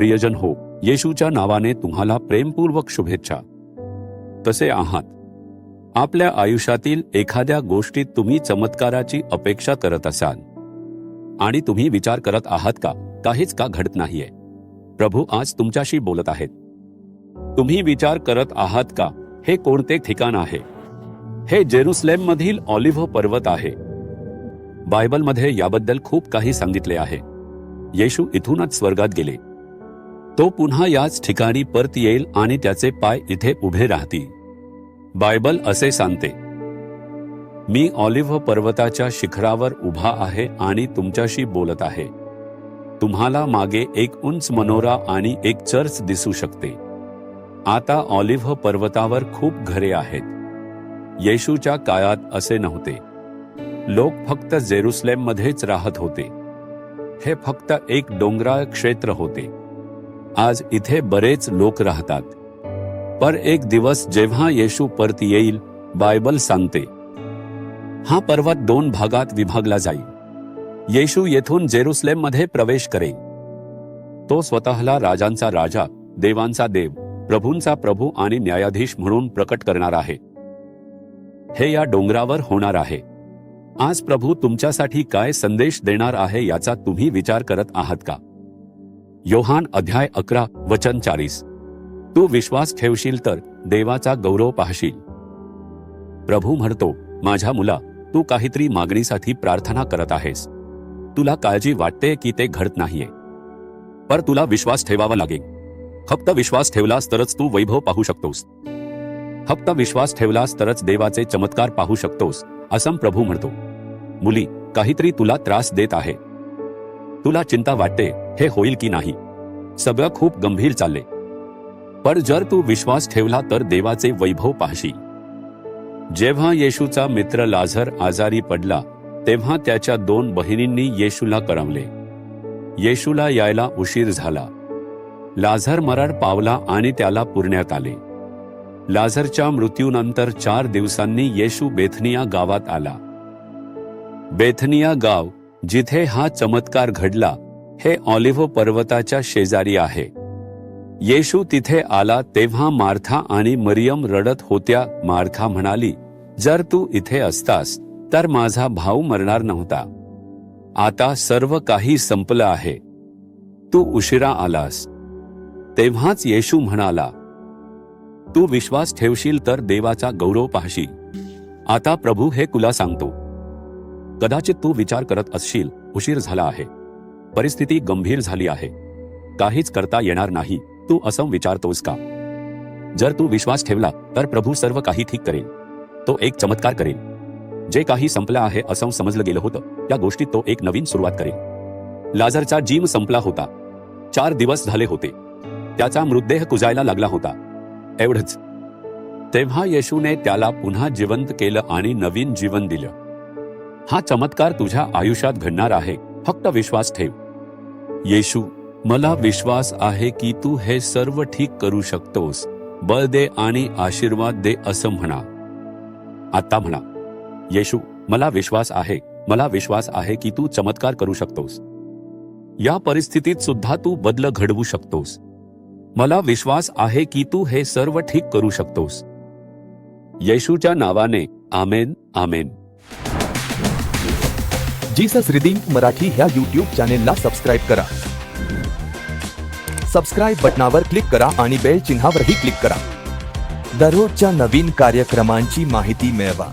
प्रियजन हो, येशूच्या नावाने तुम्हाला प्रेमपूर्वक शुभेच्छा. कसे आहात? आपल्या आयुष्यातील एखाद्या गोष्टीत तुम्ही चमत्काराची अपेक्षा करत असाल आणि तुम्ही विचार करत आहात का काहीच का घडत नाहीये? प्रभू आज तुमच्याशी बोलत आहेत. तुम्ही विचार करत आहात का हे कोणते ठिकाण आहे? हे जेरुसलेम मधील ऑलिव्ह पर्वत आहे. बायबलमध्ये याबद्दल खूप काही सांगितले आहे. येशू इथूनच स्वर्गात गेले. तो पुन्हा याच ठिकाणी परत येईल आणि त्याचे पाय इथे उभे राहतील. बायबल असे सांगते, मी ऑलिव्ह पर्वताच्या शिखरावर उभा आहे आणि तुमच्याशी बोलत आहे. तुम्हाला मागे एक उंच मनोरा आणि एक चर्च दिसू शकते. आता ऑलिव्ह पर्वतावर खूप घरे आहेत. येशूच्या काळात असे नव्हते. लोक फक्त जेरुसलेममध्येच राहत होते. हे फक्त एक डोंगराळ क्षेत्र होते. आज इथे बरेच लोक राहतात. पर एक दिवस जेव्हा येशू परत येईल, बायबल सांगते, हा पर्वत 2 भागात विभागला जाईल. येशू येथून जेरुसलेममध्ये प्रवेश करेल. तो स्वतःला राजांचा राजा, देवांचा देव, प्रभूंचा प्रभू आणि न्यायाधीश म्हणून प्रकट करणार आहे. हे या डोंगरावर होणार आहे. आज प्रभू तुमच्यासाठी काय संदेश देणार आहे याचा तुम्ही विचार करत आहात का? योहान अध्याय 11 वचन 40. तू विश्वास ठेवशील तर देवाचा गौरव पाहशील. प्रभू म्हणतो, माझ्या मुला, तू काहीतरी मागणीसाठी प्रार्थना करत आहेस. तुला काळजी वाटते की ते घडत नाहीये. पर तुला विश्वास ठेवावा लागेल. फक्त विश्वास ठेवलास तरच तू वैभव पाहू शकतोस. फक्त विश्वास ठेवलास तरच देवाचे चमत्कार पाहू शकतोस, असं प्रभू म्हणतो. मुली, काहीतरी तुला त्रास देत आहे. तुला चिंता वाटते हे होईल की नाही. सगळं खूप गंभीर चालले. पर जर तू विश्वास ठेवला तर देवाचे वैभव पाहशील. जेव्हा येशूचा मित्र लाझर आजारी पडला तेव्हा त्याच्या 2 बहिणींनी येशूला कळवले. येशूला यायला उशीर झाला. लाझर मरण पावला आणि त्याला पुरण्यात आले. लाझरच्या मृत्यूनंतर 4 दिवसांनी येशू बेथनिया गावात आला. बेथनिया गाव, जिथे हा चमत्कार घडला, हे ऑलिव्ह पर्वताच्या शेजारी आहे. येशू तिथे आला तेव्हा मार्था आणि मरियम रडत होत्या. मार्था म्हणाली, जर तू इथे असतास तर माझा भाऊ मरणार नव्हता. आता सर्व काही संपलं आहे. तू उशिरा आलास. तेव्हाच येशू म्हणाला, तू विश्वास ठेवशील तर देवाचा गौरव पाहशील. आता प्रभू हे तुला सांगतो. कदाचित तू विचार करत असशील, उशीर झाला आहे, परिस्थिती गंभीर झाली आहे, काहीच करता येणार नाही. तू असं विचारतोस का? जर तू विश्वास ठेवला तर प्रभू सर्व काही ठीक करेल. तो एक चमत्कार करेल. जे काही संपलं आहे असं समजलं गेलं होतं, त्या गोष्टीत तो एक नवीन सुरुवात करेल. लाझरचा जीव संपला होता. 4 दिवस झाले होते. त्याचा मृतदेह कुजायला लागला होता. एवढंच. तेव्हा येशूने त्याला पुन्हा जिवंत केलं आणि नवीन जीवन दिलं. हा चमत्कार तुझ्या आयुष्यात घडणार आहे. फक्त विश्वास ठेव. येशू, मला विश्वास आहे की तू हे सर्व ठीक करू शकतोस. बळ दे आणि आशीर्वाद दे असं म्हणा. आता म्हणा, येशू, मला विश्वास आहे. मला विश्वास आहे की तू चमत्कार करू शकतोस. या परिस्थितीत सुद्धा तू बदल घडवू शकतोस. मला विश्वास आहे की तू हे सर्व ठीक करू शकतोस. येशूच्या नावाने आमेन. आमेन. जीसस रिडीम्ड मराठी ह्या यूट्यूब चॅनेलला सबस्क्राईब करा. सबस्क्राईब बटनावर क्लिक करा आणि बेल चिन्हावरही क्लिक करा. दररोजच्या नवीन कार्यक्रमांची माहिती मिळवा.